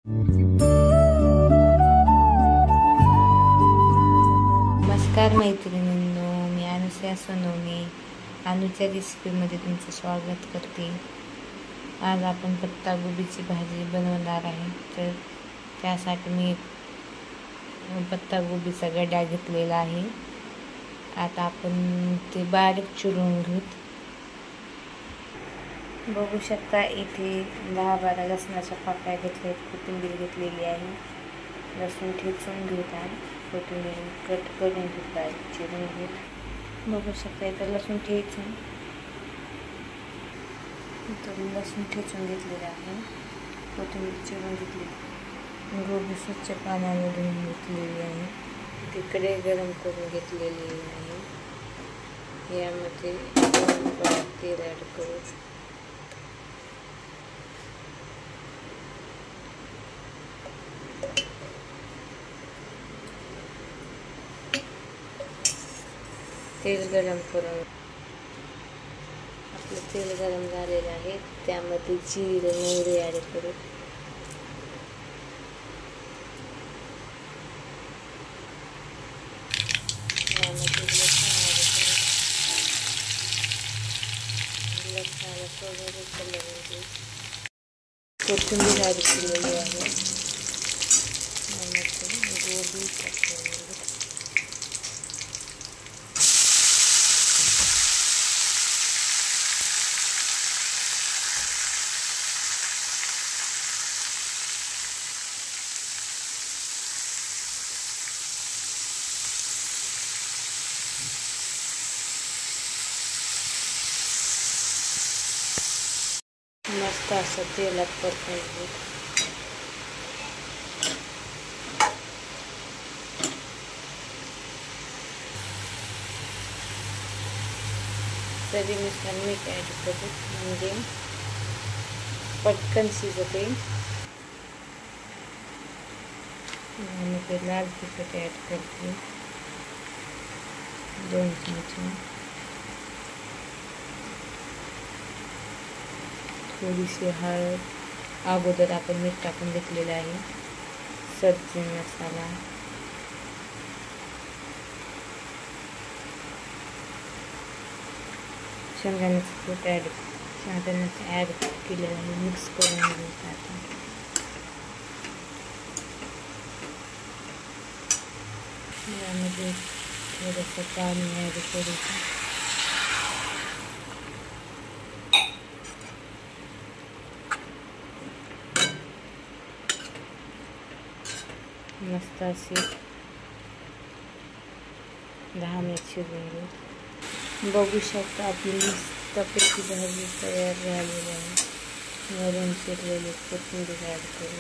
नमस्कार मैत्रिणींनो, मी अनुसया सोनवणे अनुच्या रेसिपीमध्ये तुमचं स्वागत करते। आज आपण पत्ता गोबीची भाजी बनवणार आहे। तर त्यासाठी मी पत्ता गोबीचा गड्डा घेतलेला आहे। आता आपण ते बारीक चिरून घेऊत। बघू शकता इथे 10-12 लसणाच्या पाकळ्या घेतल्यात, कोथिंबीर घेतलेली आहे। लसूण ठेचून घेत आहे, कोथिंबीर कट करून घेत आहे, चिरून घेत। बघू शकता इथं लसूण ठेचून घेतलेलं आहे, कोथिंबीर चिरून घेतली, गोबी स्वच्छ पाण्याने धुवून घेतलेली आहे। तिकडे गरम करून घेतलेली आहे। यामध्ये तेल ॲड करू। तेल गरम करून आपलं तेल गरम झालेलं आहे, त्यामध्ये जिरे मोहरी ॲड करू। यामध्ये लसणाला सोडून कलर कोथिंबीर ॲड केलेली आहे। यामध्ये गोबी टाकलेली आहे। मस्त असं तेलात परतून घेऊ। चवीनुसार मीठ ॲड करू, म्हणजे पटकन शिजते। यामध्ये लाल तिखट ॲड करते 2 चमचे, थोडीशी हळद, अगोदर आपण मीठ टाकून घेतलेलं आहे, सब्जी मसाला, शेंगदाण्याचं कूट ॲड केलेलं आहे, मिक्स करून घ्यायचं। आता यामध्ये थोडंसं पाणी ॲड करायचं। मस्त अशी 10 मिनिट शिजवून घेऊ। बघू शकता आपली मस्तपैकी भाजी तयार झालेली आहे। वरून चिरलेली कोथिंबीर ॲड करू।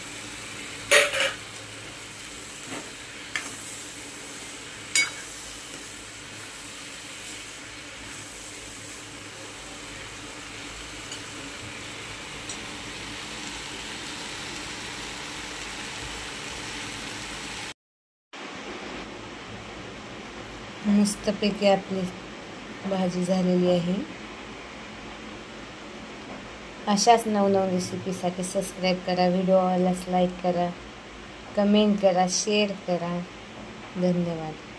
मस्तपैकी आपली भाजी झालेली आहे। अशाच नवनवीन रेसिपीसाठी सबस्क्राईब करा, व्हिडिओ आवडल्यास लाईक करा, कमेंट करा, शेअर करा। धन्यवाद।